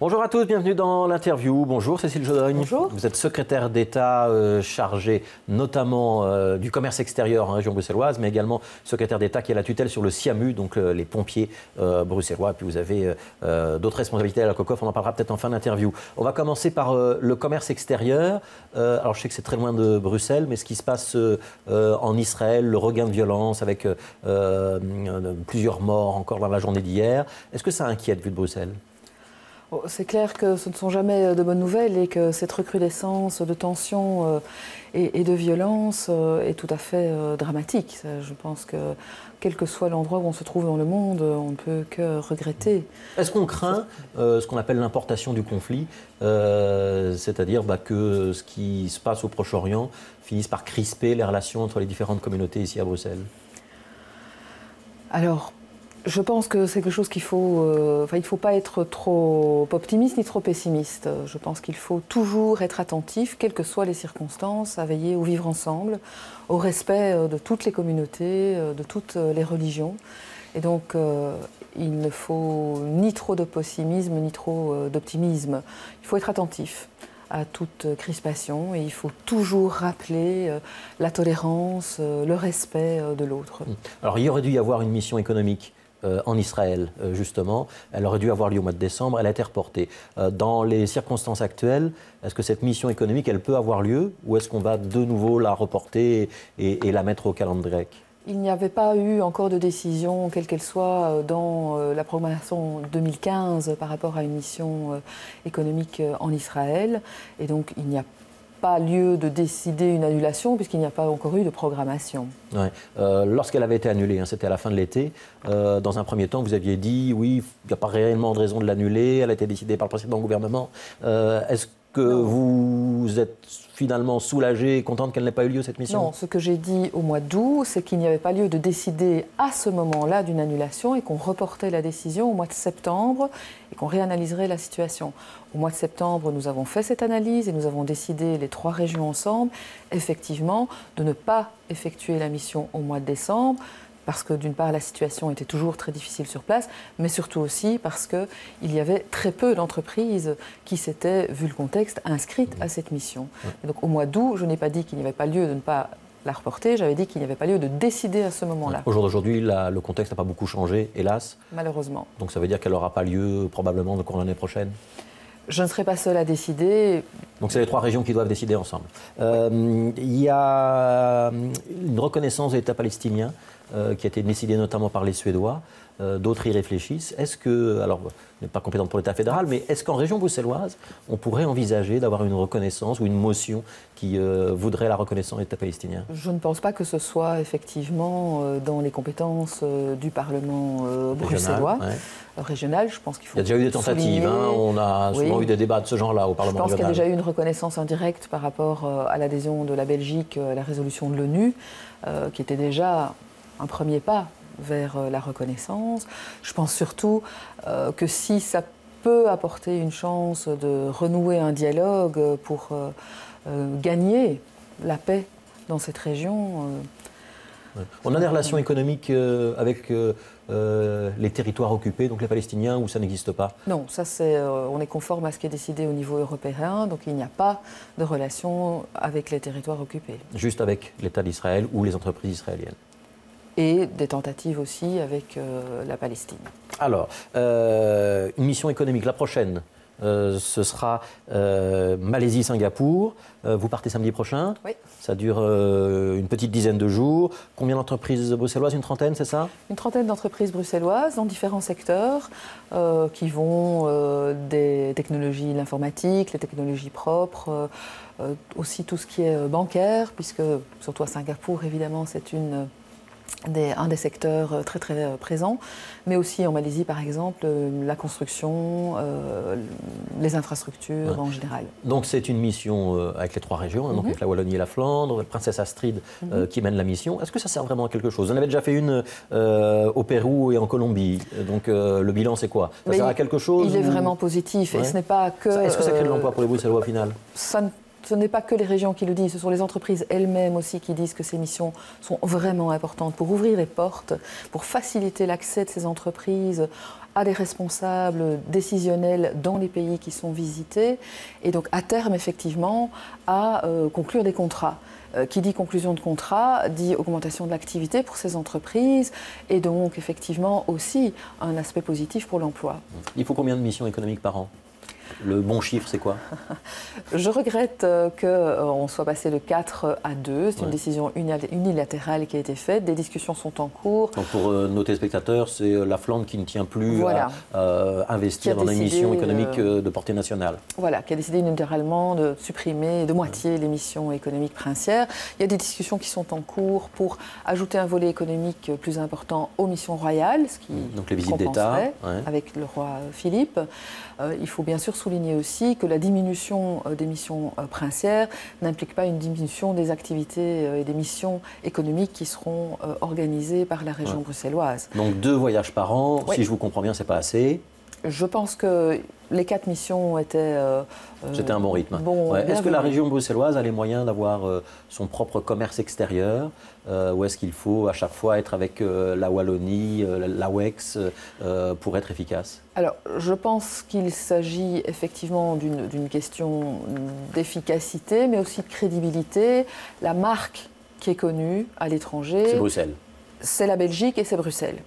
Bonjour à tous, bienvenue dans l'interview. Bonjour Cécile Jodogne. Bonjour. Vous êtes secrétaire d'État chargée notamment du commerce extérieur en région bruxelloise, mais également secrétaire d'État qui a la tutelle sur le SIAMU, donc les pompiers bruxellois. Puis vous avez d'autres responsabilités à la COCOF, on en parlera peut-être en fin d'interview. On va commencer par le commerce extérieur. Alors je sais que c'est très loin de Bruxelles, mais ce qui se passe en Israël, le regain de violence avec plusieurs morts encore dans la journée d'hier, est-ce que ça inquiète vu de Bruxelles ? C'est clair que ce ne sont jamais de bonnes nouvelles et que cette recrudescence de tensions et de violence est tout à fait dramatique. Je pense que quel que soit l'endroit où on se trouve dans le monde, on ne peut que regretter. Est-ce qu'on craint ce qu'on appelle l'importation du conflit, c'est-à-dire que ce qui se passe au Proche-Orient finisse par crisper les relations entre les différentes communautés ici à Bruxelles ? Alors, je pense que c'est quelque chose qu'il faut... il ne faut pas être trop optimiste ni trop pessimiste. Je pense qu'il faut toujours être attentif, quelles que soient les circonstances, à veiller au vivre ensemble, au respect de toutes les communautés, de toutes les religions. Et donc, il ne faut ni trop de pessimisme, ni trop d'optimisme. Il faut être attentif à toute crispation et il faut toujours rappeler la tolérance, le respect de l'autre. Alors, il aurait dû y avoir une mission économique en Israël, justement. Elle aurait dû avoir lieu au mois de décembre, elle a été reportée. Dans les circonstances actuelles, est-ce que cette mission économique, elle peut avoir lieu ou est-ce qu'on va de nouveau la reporter et la mettre au calendrier grec ? Il n'y avait pas eu encore de décision, quelle qu'elle soit, dans la programmation 2015 par rapport à une mission économique en Israël. Et donc, il n'y a pas lieu de décider une annulation puisqu'il n'y a pas encore eu de programmation. Ouais. Lorsqu'elle avait été annulée, c'était à la fin de l'été, dans un premier temps, vous aviez dit oui, il n'y a pas réellement de raison de l'annuler, elle a été décidée par le précédent gouvernement. Est-ce que vous êtes finalement soulagée et contente qu'elle n'ait pas eu lieu, cette mission ? Non, ce que j'ai dit au mois d'août, c'est qu'il n'y avait pas lieu de décider à ce moment-là d'une annulation et qu'on reportait la décision au mois de septembre et qu'on réanalyserait la situation. Au mois de septembre, nous avons fait cette analyse et nous avons décidé, les trois régions ensemble, effectivement, de ne pas effectuer la mission au mois de décembre, parce que d'une part la situation était toujours très difficile sur place, mais surtout aussi parce qu'il y avait très peu d'entreprises qui s'étaient, vu le contexte, inscrites à cette mission. Et donc au mois d'août, je n'ai pas dit qu'il n'y avait pas lieu de ne pas la reporter, j'avais dit qu'il n'y avait pas lieu de décider à ce moment-là. Au jour d'aujourd'hui, le contexte n'a pas beaucoup changé, hélas. Malheureusement. Donc ça veut dire qu'elle n'aura pas lieu probablement au cours de l'année prochaine ? Je ne serai pas seule à décider. Donc c'est les trois régions qui doivent décider ensemble. Il y a une reconnaissance de l'État palestinien qui a été décidée notamment par les Suédois. D'autres y réfléchissent. Est-ce que, alors, je n'ai pas compétente pour l'État fédéral, mais est-ce qu'en région bruxelloise, on pourrait envisager d'avoir une reconnaissance ou une motion qui voudrait la reconnaissance de l'État palestinien ? Je ne pense pas que ce soit effectivement dans les compétences du Parlement bruxellois. Régional, je pense qu'il faut. Il y a déjà eu des tentatives, on a souvent eu des débats de ce genre-là au Parlement régional. Je pense qu'il y a déjà eu une reconnaissance indirecte par rapport à l'adhésion de la Belgique à la résolution de l'ONU, qui était déjà un premier pas vers la reconnaissance. Je pense surtout que si ça peut apporter une chance de renouer un dialogue pour gagner la paix dans cette région. On a des relations économiques avec les territoires occupés, donc les Palestiniens, où ça n'existe pas ? Non, ça on est conforme à ce qui est décidé au niveau européen, donc il n'y a pas de relation avec les territoires occupés. Juste avec l'État d'Israël ou les entreprises israéliennes ? Et des tentatives aussi avec la Palestine. Alors, une mission économique, la prochaine, ce sera Malaisie-Singapour. Vous partez samedi prochain. Oui. Ça dure une petite dizaine de jours. Combien d'entreprises bruxelloises ? Une trentaine, c'est ça ? Une trentaine d'entreprises bruxelloises dans différents secteurs qui vont des technologies, l'informatique, les technologies propres, aussi tout ce qui est bancaire, puisque surtout à Singapour, évidemment, c'est un des secteurs très très présents, mais aussi en Malaisie par exemple, la construction, les infrastructures en général. Donc c'est une mission avec les trois régions, donc avec la Wallonie et la Flandre, la princesse Astrid qui mène la mission. Est-ce que ça sert vraiment à quelque chose ? On avait déjà fait une au Pérou et en Colombie, donc le bilan c'est quoi ? Ça sert à quelque chose ? Il est vraiment positif et ce n'est pas que... Est-ce que ça crée de l'emploi pour les Bruxellois au final ? ce n'est pas que les régions qui le disent, ce sont les entreprises elles-mêmes aussi qui disent que ces missions sont vraiment importantes pour ouvrir les portes, pour faciliter l'accès de ces entreprises à des responsables décisionnels dans les pays qui sont visités, et donc à terme, effectivement, à conclure des contrats. Qui dit conclusion de contrat, dit augmentation de l'activité pour ces entreprises, et donc effectivement aussi un aspect positif pour l'emploi. Il faut combien de missions économiques par an ? Le bon chiffre, c'est quoi? Je regrette qu'on soit passé de 4 à 2. C'est une décision unilatérale qui a été faite. Des discussions sont en cours. Donc pour nos téléspectateurs, c'est la Flandre qui ne tient plus à investir dans des missions économiques de portée nationale. Voilà, qui a décidé unilatéralement de supprimer de moitié les missions économiques princières. Il y a des discussions qui sont en cours pour ajouter un volet économique plus important aux missions royales, ce qui donc les visites d'État avec le roi Philippe. Il faut bien sûr souligner aussi que la diminution des missions princières n'implique pas une diminution des activités et des missions économiques qui seront organisées par la région bruxelloise. Donc 2 voyages par an, si je vous comprends bien, c'est pas assez. Je pense que les 4 missions étaient... C'était un bon rythme. Est-ce que la région bruxelloise a les moyens d'avoir son propre commerce extérieur ou est-ce qu'il faut à chaque fois être avec la Wallonie, la WEX pour être efficace? Alors, je pense qu'il s'agit effectivement d'une question d'efficacité, mais aussi de crédibilité. La marque qui est connue à l'étranger... C'est Bruxelles. C'est la Belgique et c'est Bruxelles.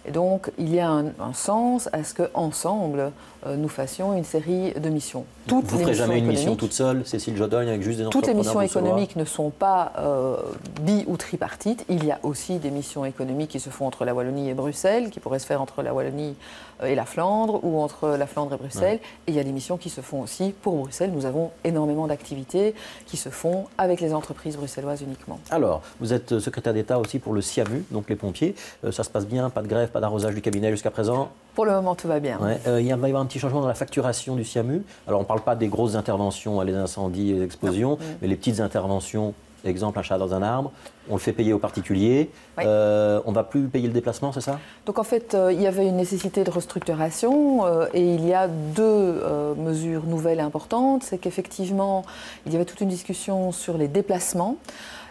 Et donc, il y a un sens à ce qu'ensemble, nous fassions une série de missions. Vous ne ferez jamais une mission toute seule, Cécile Jodogne, avec juste des entrepreneurs? Toutes les missions économiques ne sont pas bi- ou tripartites. Il y a aussi des missions économiques qui se font entre la Wallonie et Bruxelles, qui pourraient se faire entre la Wallonie et la Flandre, ou entre la Flandre et Bruxelles. Et il y a des missions qui se font aussi pour Bruxelles. Nous avons énormément d'activités qui se font avec les entreprises bruxelloises uniquement. Alors, vous êtes secrétaire d'État aussi pour le SIAMU, donc les pompiers. Ça se passe bien, pas de grève, pas d'arrosage du cabinet jusqu'à présent? Pour le moment, tout va bien. Il va y avoir un petit changement dans la facturation du SIAMU. Alors, on ne parle pas des grosses interventions, les incendies et les explosions, mais les petites interventions, exemple un chat dans un arbre, on le fait payer aux particuliers. On ne va plus payer le déplacement, c'est ça? Donc en fait, il y avait une nécessité de restructuration et il y a 2 mesures nouvelles et importantes. C'est qu'effectivement, il y avait toute une discussion sur les déplacements.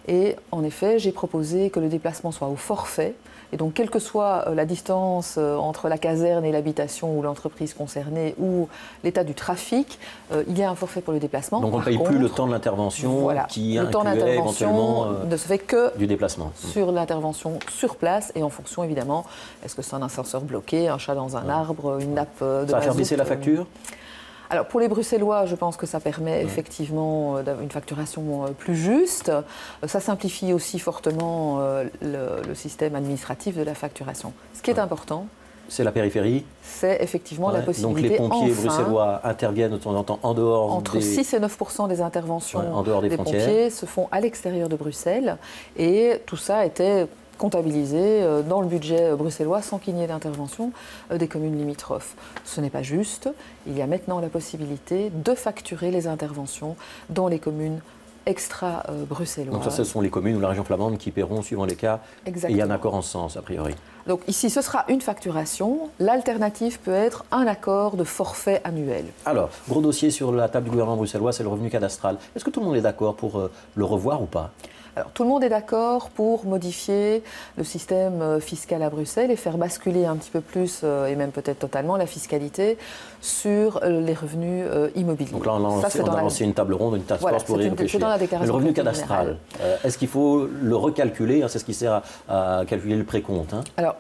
Et en effet, j'ai proposé que le déplacement soit au forfait. Et donc, quelle que soit la distance entre la caserne et l'habitation ou l'entreprise concernée ou l'état du trafic, il y a un forfait pour le déplacement. Donc, on ne paye plus le temps de l'intervention qui incluait éventuellement ne se fait que du déplacement. Sur l'intervention sur place et en fonction, évidemment, est-ce que c'est un ascenseur bloqué, un chat dans un arbre, une nappe de mazout. Ça va faire baisser la facture? Alors pour les Bruxellois, je pense que ça permet effectivement une facturation plus juste. Ça simplifie aussi fortement le système administratif de la facturation. Ce qui est important, c'est la périphérie. C'est effectivement la possibilité. Donc les pompiers bruxellois interviennent de temps en temps en dehors entre 6 et 9% des interventions en dehors des pompiers se font à l'extérieur de Bruxelles. Et tout ça était comptabilisé dans le budget bruxellois sans qu'il n'y ait d'intervention des communes limitrophes. Ce n'est pas juste. Il y a maintenant la possibilité de facturer les interventions dans les communes extra-bruxelloises. Donc ça, ce sont les communes ou la région flamande qui paieront suivant les cas. Exactement. Et il y a un accord en ce sens, a priori. Donc ici, ce sera une facturation. L'alternative peut être un accord de forfait annuel. Alors, gros dossier sur la table du gouvernement bruxellois, c'est le revenu cadastral. Est-ce que tout le monde est d'accord pour le revoir ou pas? Alors, tout le monde est d'accord pour modifier le système fiscal à Bruxelles et faire basculer un petit peu plus, et même peut-être totalement, la fiscalité sur les revenus immobiliers. Donc là, on a lancé une table ronde, une task force pour y réfléchir. Dans la déclaration. Le revenu cadastral, est-ce qu'il faut le recalculer? C'est ce qui sert à calculer le précompte. Alors,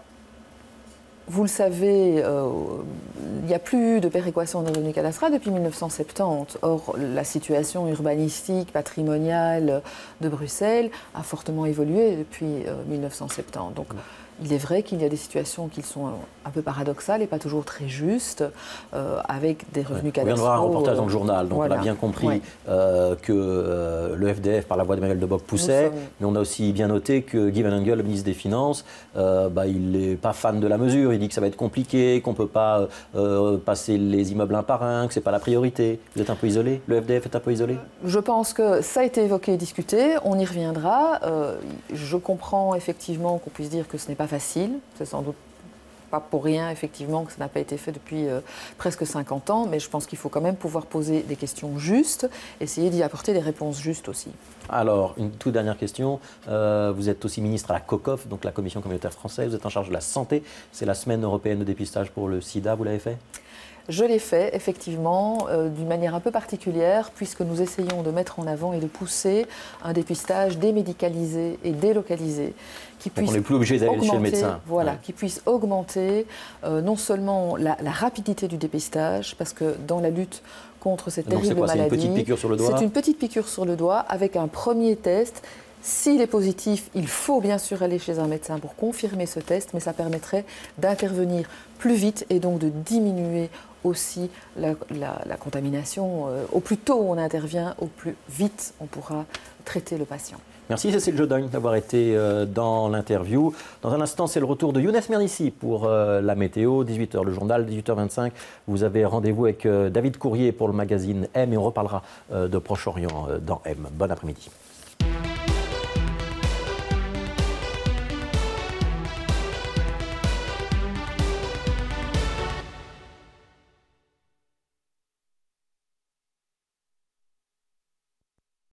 vous le savez, il n'y a plus de péréquation des revenus cadastrales depuis 1970. Or, la situation urbanistique, patrimoniale de Bruxelles a fortement évolué depuis 1970. Donc, il est vrai qu'il y a des situations qui sont un peu paradoxales et pas toujours très justes, avec des revenus cadastraux. On vient de voir un reportage dans le journal, donc on a bien compris que le FDF, par la voix d'Emmanuel Debock, poussait, mais on a aussi bien noté que Guy Van Engel, le ministre des Finances, il n'est pas fan de la mesure. Il dit que ça va être compliqué, qu'on ne peut pas passer les immeubles un par un, que ce n'est pas la priorité. Vous êtes un peu isolé? Le FDF est un peu isolé? Je pense que ça a été évoqué et discuté, on y reviendra. Je comprends effectivement qu'on puisse dire que ce n'est pas facile, c'est sans doute pas pour rien, effectivement, que ça n'a pas été fait depuis presque 50 ans, mais je pense qu'il faut quand même pouvoir poser des questions justes, essayer d'y apporter des réponses justes aussi. Alors, une toute dernière question. Vous êtes aussi ministre à la COCOF, donc la Commission communautaire française. Vous êtes en charge de la santé. C'est la semaine européenne de dépistage pour le sida. Vous l'avez fait ? Je l'ai fait, effectivement, d'une manière un peu particulière, puisque nous essayons de mettre en avant et de pousser un dépistage démédicalisé et délocalisé. Donc on n'est plus obligé d'aller chez le médecin. Voilà, ouais. Qui puisse augmenter non seulement la rapidité du dépistage, parce que dans la lutte contre cette terrible maladie... C'est une petite piqûre sur le doigt ? C'est une petite piqûre sur le doigt avec un premier test. S'il est positif, il faut bien sûr aller chez un médecin pour confirmer ce test, mais ça permettrait d'intervenir plus vite et donc de diminuer aussi la contamination. Au plus tôt on intervient, au plus vite on pourra traiter le patient. Merci Cécile Jodogne d'avoir été dans l'interview. Dans un instant, c'est le retour de Younes Mernissi pour la météo. 18h, le journal, 18h25. Vous avez rendez-vous avec David Courrier pour le magazine M et on reparlera de Proche-Orient dans M. Bon après-midi.